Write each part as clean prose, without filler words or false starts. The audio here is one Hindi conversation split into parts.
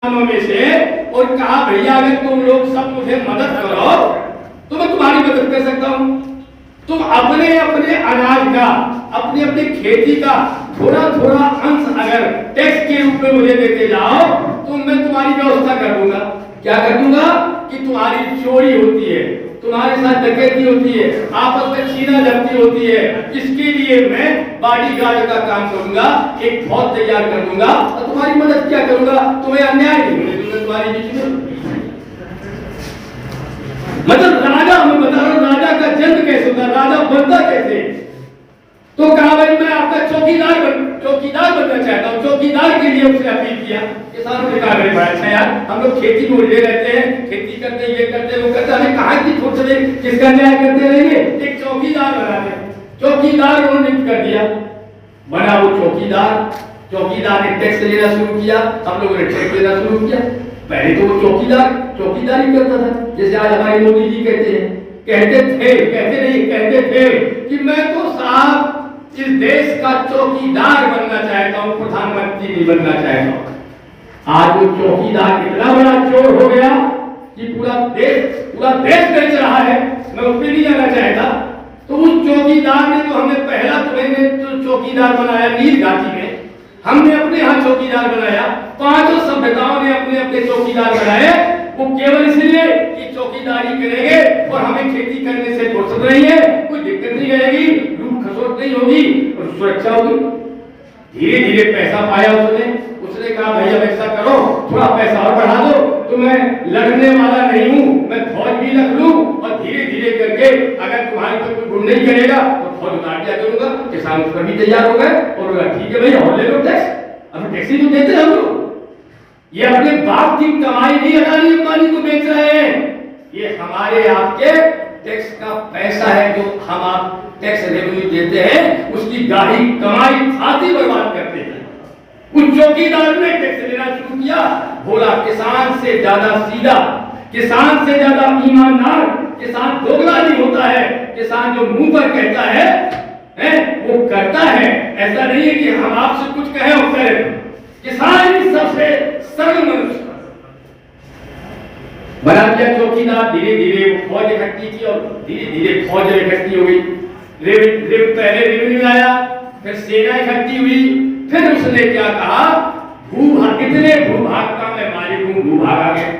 में से और कहा भैया अगर तुम लोग सब मुझे मदद करो तो मैं तुम्हारी मदद कर सकता हूँ। तुम अपने अपने अनाज का अपनी अपनी खेती का थोड़ा थोड़ा अंश अगर टैक्स के रूप में मुझे देते जाओ तो मैं तुम्हारी व्यवस्था कर दूंगा। क्या कर दूंगा कि तुम्हारी चोरी होती है, तुम्हारे साथ डकैती होती है, आपस में छीना झपटी होती है, इसके लिए मैं बॉडीगार्ड का काम करूंगा, एक फौज तैयार कर दूंगा और तुम्हारी मदद क्या करूंगा, तुम्हें अन्याय नहीं होने दूंगा तुम्हारे बीच में। मतलब राजा, मैं बता रहा हूं राजा का जन्म कैसे होता, राजा बनता कैसे। तो कहा भाई मैं आपका चौकीदार बनना चाहता हूँ। चौकीदार के लिए उसने अपील किया। किसानों ने कहा अरे बड़ा अच्छा यार, हम लोग खेती में उलझे रहते हैं, खेती करते हैं, ये करते हैं, वो करते हैं, हमें कहाँ की छोड़ चले, किसका न्याय करते रहेंगे, एक चौकीदार बना दे। चौकीदार उन्होंने कर दिया, बना वो चौकीदार। चौकीदार ने टैक्स लेना शुरू किया, हम लोगों ने टैक्स लेना शुरू किया। पहले तो वो चौकीदारी करता था, जैसे आज हमारे मोदी जी कहते हैं, कहते थे कि मैं तो साहब इस देश का चौकीदार बनना चाहता हूं, प्रधानमंत्री नहीं बनना चाहता हूं। आज वो चौकीदार इतना बड़ा चोर हो गया कि पूरा देश बेच रहा है, मैं उस पर नहीं जाना चाहता। तो उस चौकीदार ने तो हमें पहला तो चौकीदार बनाया नील घाटी में, हमने अपने यहाँ चौकीदार बनाया, पांचों सभ्यताओं ने अपने अपने चौकीदार बनाए। वो केवल इसलिए कि चौकीदारी करेंगे और हमें खेती करने से फुर्सत नहीं है, कोई दिक्कत नहीं रहेगी, लूट खसोट नहीं होगी और सुरक्षा होगी। धीरे धीरे पैसा पाया उसने कहा भैया ऐसा करो, थोड़ा पैसा और बढ़ा दो, तो मैं लड़ने वाला नहीं हूं, मैं फौज भी रख लूं और धीरे धीरे करके अगर तुम्हारे पर कोई गुंड नहीं करेगा तो फौज उतार दिया करूंगा। किसान उस पर भी तैयार हो गए और बोला ठीक है भैया और ले लो टैक्स, अब टैक्स ही तो देते हैं हम लोग। ये अपने बाप की कमाई नहीं अडानी अंबानी को बेच रहे हैं, ये हमारे आपके टैक्स का पैसा है जो हम आप टैक्स रेवेन्यू देते हैं, उसकी गाढ़ी कमाई खाती बर्बाद करते हैं। उस चौकीदार ने टैक्स लेना शुरू किया, बोला किसान से ज्यादा सीधा, किसान से ज्यादा ईमानदार, किसान दोगला नहीं होता है, किसान जो मुंह पर कहता है वो करता है। ऐसा नहीं है कि हम आपसे कुछ कहें और करें, किसान ही सबसे सरल मनुष्य बना दिया चौकीदार। धीरे धीरे वो फौज इकट्ठी की और धीरे धीरे फौज इकट्ठी हो गई। पहले रेवेन्यू आया, फिर सेना इकट्ठी हुई, फिर उसने क्या कहा, भूभाग, कितने भूभाग का मैं मालिक हूं, भूभाग आ गए।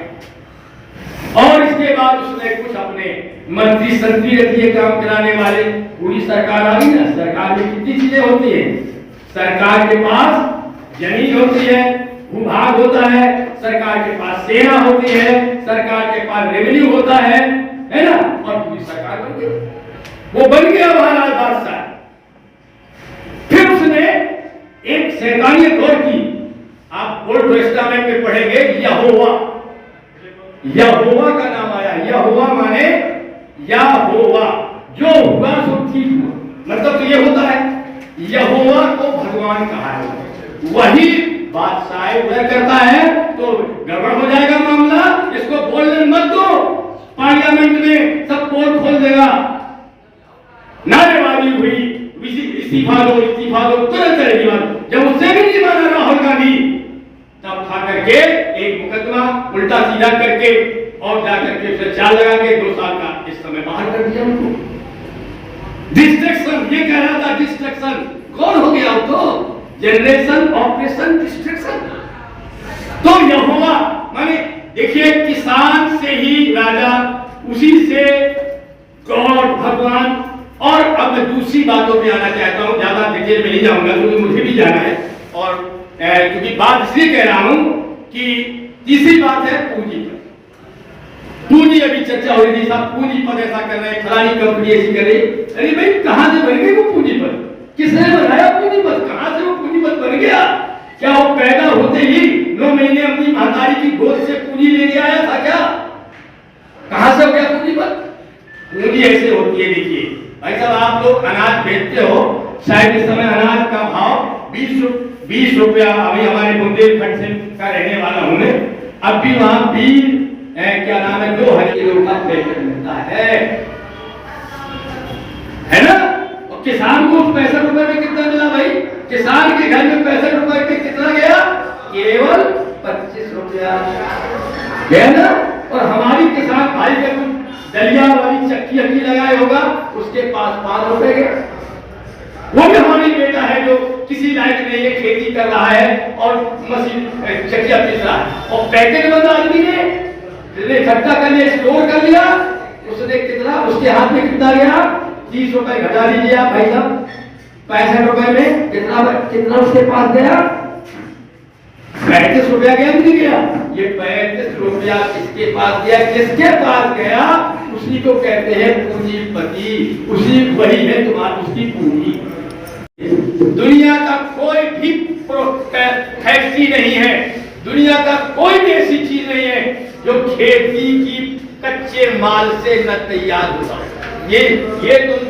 और इसके बाद उसने कुछ अपने मंत्री संतरी रखिए काम कराने वाले, पूरी सरकार आ गई ना। सरकार में कितनी चीजें होती है, सरकार के पास जमीन होती है, भूभाग होता है, सरकार के पास सेना होती है, सरकार के पास रेवेन्यू होता है ना, और पूरी सरकार बन गई। वो बन गया महाराज बादशाह। फिर उसने एक शैतानियत और की, आप ओल्ड टेस्टामेंट में पढ़ेंगे, यहोवा का नाम आया। यहोवा माने यहोवा, जो हुआ सो ठीक हुआ, मतलब तो ये होता है यहोवा को भगवान कहा है, वही बादशाह उदय करता है तो गड़बड़ हो जाएगा मामला, इसको बोलने मत दो, पार्लियामेंट में सब पोल खोल देगा, नारेबाजी हुई, इस्तीफा दो तुरंत चलेगी बात। जब उससे भी नहीं माना राहुल गांधी, तब खा करके एक मुकदमा उल्टा सीधा करके और जाकर के उसे चाल लगा के 2 साल का इस समय बाहर कर दिया उनको। डिस्ट्रक्शन, ये कह रहा था डिस्ट्रक्शन, कौन हो गया तो जनरेशन ऑपरेशन डिस्ट्रक्शन। तो यहोवा माने देखिए, किसान से ही राजा, उसी से गॉड भगवान। और अब मैं दूसरी बातों पे आना चाहता हूं, ज्यादा डिटेल में नहीं जाऊंगा क्योंकि मुझे भी जाना है, और क्योंकि बात इसलिए कह रहा हूं कि तीसरी बात है पूंजी पर। पूंजी अभी चर्चा हो रही थी, साहब पूंजी पर ऐसा कर रहे हैं, फलानी कंपनी ऐसी कर रही। अरे भाई कहां से बन गई वो पूंजी पर, किसने बनाया पूंजी पर, कहां से वो पूंजी पर बन गया? क्या वो पैदा होते ही 9 महीने अपनी महतारी की गोद से पूंजी लेके आया था क्या? कहां से हो गया पूंजी पर? पूंजी ऐसे होती है, देखिए भाई साहब, आप लोग अनाज बेचते हो, शायद इस समय अनाज का भाव 20 रुपया, अभी हमारे बुंदेलखंड से का रहने वाला हूं मैं, अब भी वहां क्या नाम है, 2000 किलो का पैकेट मिलता है ना। और किसान को 65 रुपए में कितना मिला भाई? किसान के घर में 65 रुपए में कितना गया? केवल 25 रुपया गया ना। और हमारी किसान भाई के कुछ दलिया वाली चक्की अक्की लगाए होगा, उसके पास 5 रुपए गया। वो भी हमारी बेटा है जो किसी लायक नहीं है, खेती कर रहा है और मशीन चक्कियां पीस रहा है, और पैकेट बंद आदमी ने इकट्ठा कर लिया, स्टोर कर लिया, उसने कितना, उसके हाथ में कितना गया, 30 रुपए घटा दीजिए आप भाई साहब, 65 रुपए में कितना उसके पास गया, 35 रुपया गया नहीं गया। ये 35 रुपया किसके पास गया, किसके पास गया, उसी को कहते हैं पूंजीपति, उसी वही है तुम्हारी उसकी पूंजी। दुनिया का कोई भी फैक्ट्री नहीं है, दुनिया का कोई भी ऐसी चीज नहीं है जो खेती की कच्चे माल से न तैयार होता। ये तुम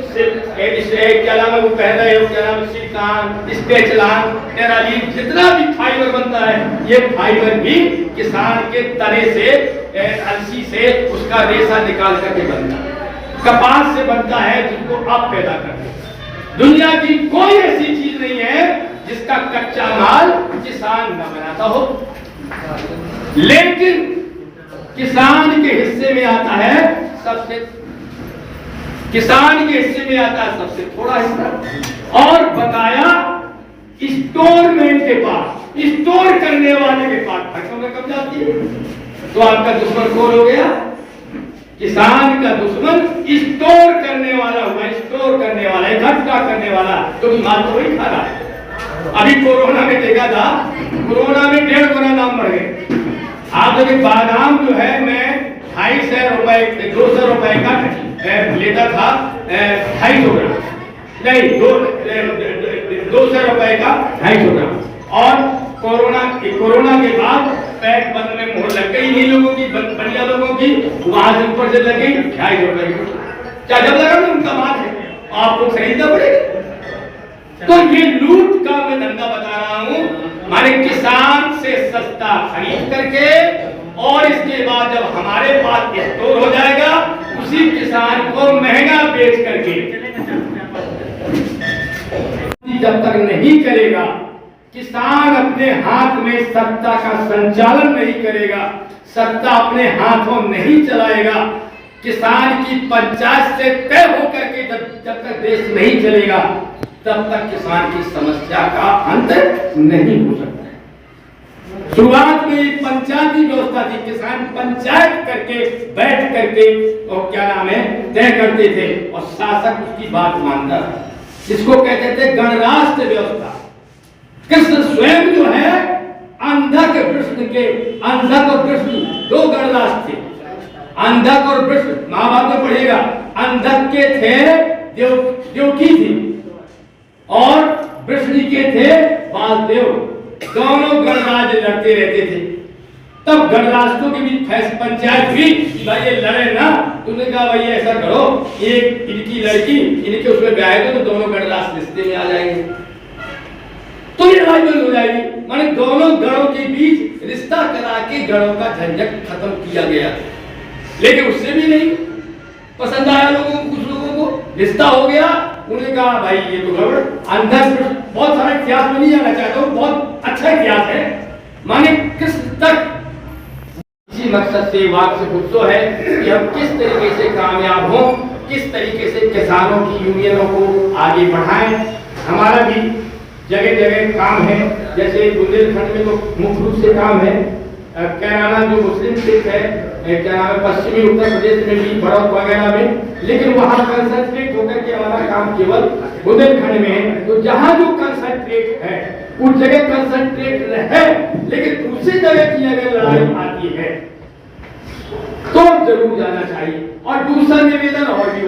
क्या नाम है वो कह रहे हो, क्या नाम, सिलिकॉन, स्पेचलान, टेरालीन, जितना भी फाइबर बनता है, ये फाइबर भी किसान के तने से, अलसी से उसका रेशा निकाल करके बनता है, कपास से बनता है, जिसको आप पैदा करते हैं। दुनिया की कोई ऐसी चीज नहीं है जिसका कच्चा माल किसान न बनाता हो, लेकिन किसान के हिस्से में आता है सबसे, किसान के हिस्से में आता है सबसे थोड़ा हिस्सा, और बताया स्टोरमैन के पास, स्टोर करने वाले के पास फसलों में कब जाती है। तो आपका दुश्मन कौन हो गया, किसान का दुश्मन स्टोर करने वाला हुआ, स्टोर करने वाला, इकट्ठा करने वाला, क्योंकि माल तो वही खा रहा है। अभी कोरोना में देखा था, कोरोना में 1.5 गुना दाम बढ़ गए। आप देखिए बादाम जो है मैं 250 रुपए 200 रुपए का लेता था, 250 ग्राम नहीं 200 रुपए का 250 ग्राम, और कोरोना के बाद पैक बंद में मोहर लग गई इन्हीं लोगों की, बढ़िया लोगों की, वहां से ऊपर से लग गई 250 रुपए की। क्या जब लगा ना उनका माल है, आपको खरीदना पड़ेगा। तो ये लूट का मैं धंधा बता रहा हूं, माने किसान से सस्ता खरीद करके, और इसके बाद जब हमारे पास स्टोर हो जाएगा, उसी किसान को महंगा बेच करके, जब तक नहीं करेगा, किसान अपने हाथ में सत्ता का संचालन नहीं करेगा, सत्ता अपने हाथों नहीं चलाएगा, किसान की पंचायत से तय होकर के जब तक देश नहीं चलेगा, तब तक किसान की समस्या का अंत नहीं हो सकता है। शुरुआत में पंचायती व्यवस्था थी, किसान पंचायत करके बैठ करके और क्या नाम है तय करते थे, और शासक उसकी बात मानता था। इसको कहते थे गणराष्ट्र व्यवस्था। कृष्ण स्वयं जो है अंधक और कृष्ण 2 गणराष्ट्र थे, अंधक और कृष्ण, महाभारत में पढ़िएगा। अंधक के थे देवकी थी और वृष्णि के थे वासुदेव, दोनों गणराज लड़ते रहते थे। तब गणराष्ट्रों के बीच पंचायत हुई कि भाई ये लड़े ना, तुमने कहा भाई ऐसा करो, एक इनकी लड़की इनके उसमें ब्याह दो, तो दोनों गणराष्ट्र रिश्ते में आ जाएंगे, तो ये लड़ाई बंद हो जाएगी। माने दोनों गणों के बीच रिश्ता करा के गणों का झंझट खत्म किया गया, लेकिन उससे भी नहीं पसंद आया लोगों को, कुछ लोगों को रिश्ता हो गया, उन्होंने कहा भाई ये तो गड़बड़। अंदर बहुत सारा इतिहास में नहीं जाना चाहता हूँ, बहुत अच्छा इतिहास है। माने किस तक इसी मकसद से वाक से गुस्सो है कि हम किस तरीके से कामयाब हों, किस तरीके से किसानों की यूनियनों को आगे बढ़ाएं। हमारा भी जगह जगह काम है, जैसे बुंदेलखंड में तो मुख्य रूप से काम है, कैराना जो मुस्लिम सिख है, क्या नाम है, पश्चिमी उत्तर प्रदेश में भी बड़ा वगैरह में, लेकिन वहाँ कंसंट्रेट होकर के हमारा काम केवल बुंदेलखंड में है। तो जहाँ जो कंसंट्रेट है उस जगह कंसंट्रेट है, लेकिन दूसरी जगह की अगर लड़ाई आती है तो जरूर जाना चाहिए। और दूसरा निवेदन और भी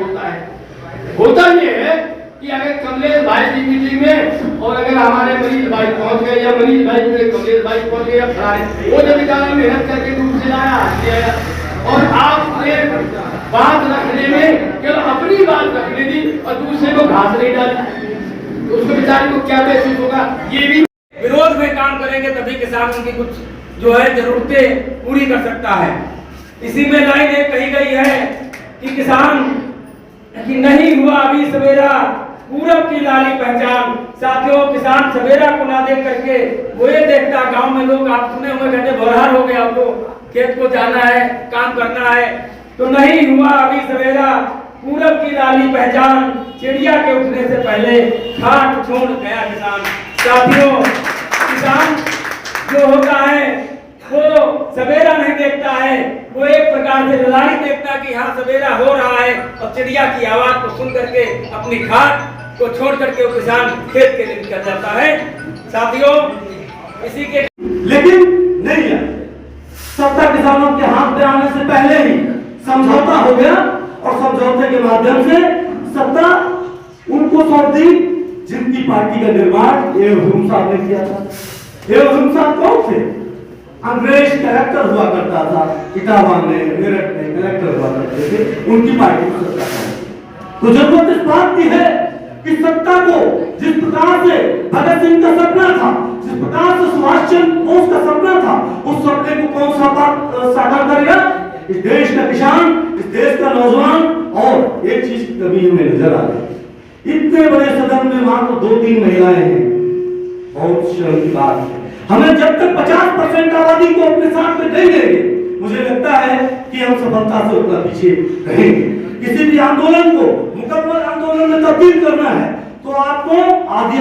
होता ये है कि अगर कमलेश भाई की मीटिंग में और अगर हमारे मरीज भाई पहुंच गए, या मरीज भाई में कमलेश भाई पहुंच गए, या फलाने, वो जब बेचारा मेहनत करके दूर से लाया, और आपने बात रखने में केवल अपनी बात रखने दी और दूसरे को घास नहीं डाली, तो उसको बेचारे को क्या महसूस होगा। ये भी विरोध में काम करेंगे तभी किसान उनकी कुछ जो है जरूरतें पूरी कर सकता है। इसी में लाइन एक कही गई है कि किसान कि नहीं हुआ अभी सवेरा, पूरब की लाली पहचान। साथियों, किसान सवेरा को ना देख करके वो ये देखता, गांव में लोग आप सुने हुए कहते बरहार हो गया, आपको खेत को जाना है, काम करना है, तो नहीं हुआ अभी सवेरा। पूरब की लाली पहचान, चिड़िया के उठने से पहले खाट छोड़ गया किसान। साथियों, किसान जो होता है वो सवेरा नहीं देखता है, वो एक प्रकार से ललारी देखता कि हाँ सवेरा हो रहा है, और चिड़िया की आवाज को सुन करके अपनी खाट को छोड़ करके वो किसान खेत के लिए निकल जाता है। साथियों, इसी के लेकिन नहीं है, सत्ता किसानों के हाथ में आने से पहले ही समझौता हो गया, और समझौते के माध्यम से सत्ता उनको सौंप दी जिनकी पार्टी का निर्माण ए हुजूम साहब ने किया था। ए हुजूम साहब कौन थे? अंग्रेज कलेक्टर हुआ करता था, इटावा में, मेरठ में कलेक्टर हुआ करते थे, उनकी पार्टी की सत्ता था। तो जरूरत इस बात की है कि सत्ता को जिस प्रकार से भगत सिंह का सपना था, जिस प्रकार से सुभाष चंद्र बोस का सपना था, उस सपने को कौन साकार करेगा? इस देश का किसान, इस देश का नौजवान। और एक चीज की कमी हमें नजर आ रही, इतने बड़े सदन में मात्र 2-3 महिलाएं हैं, बहुत शर्म की बात है। हमें जब तक 50% आबादी को अपने साथ में नहीं लेंगे, मुझे लगता है कि हम सफलता से उतना पीछे रहेंगे। किसी भी आंदोलन को मुकम्मल आंदोलन में तब्दील करना है तो आपको आधी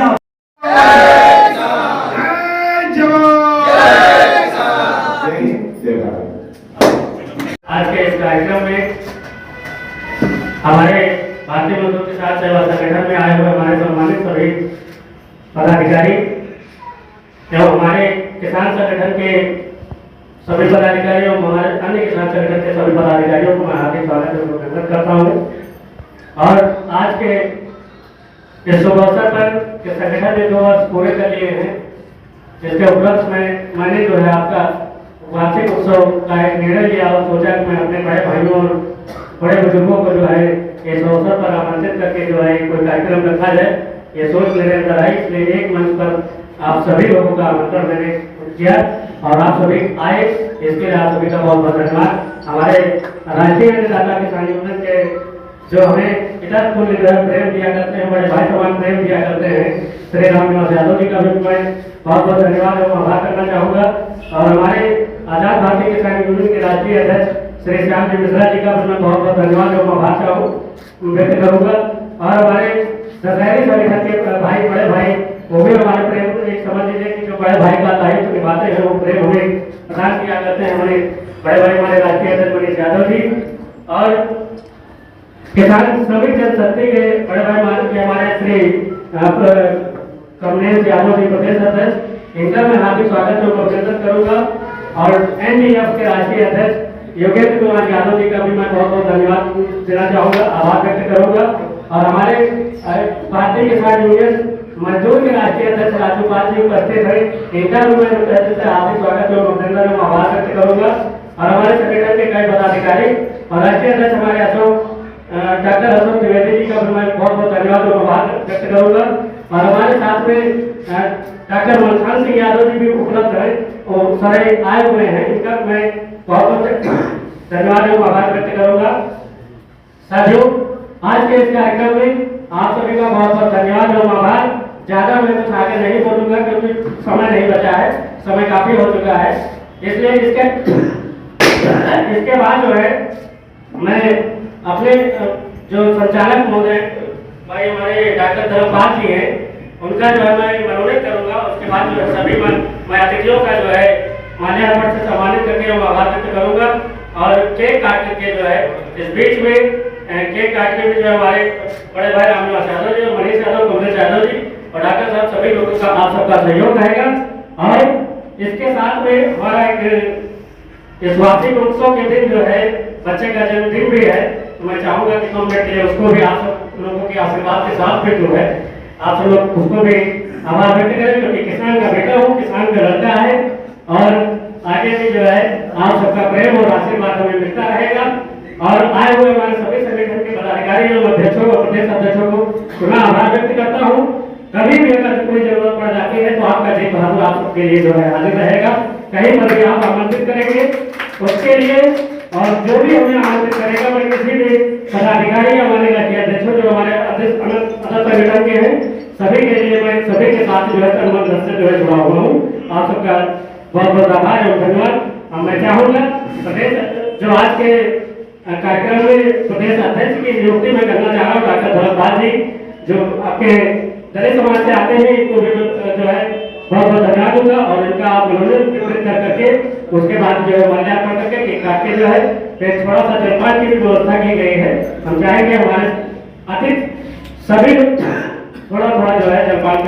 आज के इस कार्यक्रम में हमारे भारतीय मजदूर किसान सेवा संगठन में आए हुए हमारे सम्मानित सभी पदाधिकारी एवं हमारे किसान संगठन के सभी पदाधिकारियों, हमारे अन्य किसान संगठन के सभी पदाधिकारियों को मैं हार्दिक स्वागत एवं अभिनंदन करता हूँ। और आज के इस शुभ अवसर पर के संगठन ने 2 वर्ष पूरे कर लिए हैं, जिसके उपलक्ष्य में मैंने जो है आपका वार्षिक उत्सव का एक निर्णय लिया और सोचा कि मैं अपने बड़े भाइयों और बड़े बुजुर्गों को जो है इस अवसर पर आमंत्रित करके जो है कोई कार्यक्रम रखा जाए, ये सोच मेरे अंदर आई। इसलिए एक मंच पर आप सभी लोगों का आमंत्रण मैंने किया और आप सभी आए, इसके लिए आप सभी का बहुत बहुत धन्यवाद। हमारे राष्ट्रीय अन्नदाता किसान यूनियन के जो हमें इतना प्रेम दिया करते हैं, बड़े भाई समान प्रेम दिया करते हैं, श्री राम निवास यादव जी का भी मैं बहुत बहुत धन्यवाद एवं आभार करना चाहूँगा। और हमारे आजाद भारतीय किसान यूनियन के राष्ट्रीय अध्यक्ष श्री श्याम जी मिश्रा जी का भी मैं बहुत बहुत धन्यवाद एवं आभार व्यक्त करूँगा। और हमारे दशहरी संगठन के भाई, बड़े भाई, वो भी हमारे प्रेम एक समझ लीजिए कि जो बड़े भाई का दायित्व निभाते हैं वो प्रेम हमें प्रदान किया करते हैं हमारे बड़े भाई, हमारे राष्ट्रीय अध्यक्ष मनीष यादव जी। और किसान श्रमिक जनशक्ति के बड़े भाई मान के हमारे श्री कमलेश यादव जी प्रदेश अध्यक्ष, इनका मैं हार्दिक स्वागत एवं अभिनंदन करूंगा। और एनडीएफ के राष्ट्रीय अध्यक्ष योगेंद्र कुमार यादव जी का भी मैं बहुत बहुत धन्यवाद देना चाहूंगा, आभार व्यक्त करूंगा। और हमारे भारतीय किसान यूनियन मजदूर के राष्ट्रीय अध्यक्ष राजू पाल जी उपस्थित है, इनका भी मैं हार्दिक स्वागत एवं अभिनंदन एवं आभार व्यक्त करूंगा। और हमारे संगठन के कई पदाधिकारी और राष्ट्रीय अध्यक्ष हमारे डॉक्टर अशोक त्रिवेदी जी का भी मैं बहुत बहुत धन्यवाद और आभार व्यक्त करूंगा। और हमारे साथ में डॉक्टर मनखान सिंह यादव जी भी उपलब्ध है और सारे आए हुए हैं, इनका मैं बहुत बहुत धन्यवाद एवं आभार व्यक्त करूंगा। साथियों, आज के इस कार्यक्रम में आप सभी का बहुत बहुत धन्यवाद एवं आभार। ज्यादा मैं कुछ आगे नहीं बोलूंगा क्योंकि समय नहीं बचा है, समय काफी हो चुका है। इसलिए इसके बाद जो है मैं अपने जो संचालक महोदय भाई हमारे डॉक्टर धर्मपाल जी हैं, उनका जो है मैं मनोनीत करूंगा। उसके बाद जो है सभी मैं अतिथियों का जो है माल्यार्पण से सम्मानित करके और आभार व्यक्त करूंगा। और केक काट करके जो है इस बीच में केक काटने में जो हमारे बड़े भाई रामनिवास यादव जी, मनीष यादव, कमलेश यादव जी और डॉक्टर साहब, सभी लोगों का आप सबका सहयोग रहेगा। और इसके साथ में हमारा एक इस वार्षिक उत्सव के दिन जो है बच्चे का जन्मदिन भी है, तो मैं चाहूंगा कि कमेंट के लिए उसको भी आप सब लोगों के आशीर्वाद के साथ भी जो है आप सब लोग उसको भी आभार व्यक्त करें, क्योंकि किसान का बेटा हूँ, किसान का लड़का है। और आगे भी जो है आप सबका प्रेम और आशीर्वाद हमें मिलता रहेगा। और आए हुए हमारे सभी संगठन के पदाधिकारी और अध्यक्षों और प्रदेश अध्यक्षों को पुनः आभार व्यक्त करता हूँ। कभी भी अगर कोई जरूरत पड़ जाती है तो आपका जी बहादुर आप सबके लिए जो है हाजिर रहेगा, कहीं पर भी आप आमंत्रित करेंगे उसके लिए। और जो भी हमें आमंत्रित करेगा, मैं किसी भी पदाधिकारी हमारे राज्य अध्यक्षों, जो हमारे संगठन के हैं, सभी के लिए मैं सभी के साथ जो है तन मन धन से जो है जुड़ा हुआ हूँ। आप सबका बहुत बहुत आभार और धन्यवाद। अब मैं चाहूँगा प्रदेश जो आज के कार्यक्रम में प्रदेश अध्यक्ष की नियुक्ति में करना चाह रहा हूँ डॉक्टर भरतलाल जी, जो आपके दलित समाज से आते हैं, इनको भी जो है बहुत बहुत धन्यवाद दूंगा और इनका मनोनयन वितरित कर करके उसके बाद जो है माल्यार्पण करके केक काट के जो है फिर थोड़ा सा जलपान की भी व्यवस्था की गई है। हम चाहेंगे हमारे अतिथि सभी थोड़ा थोड़ा जो है जलपान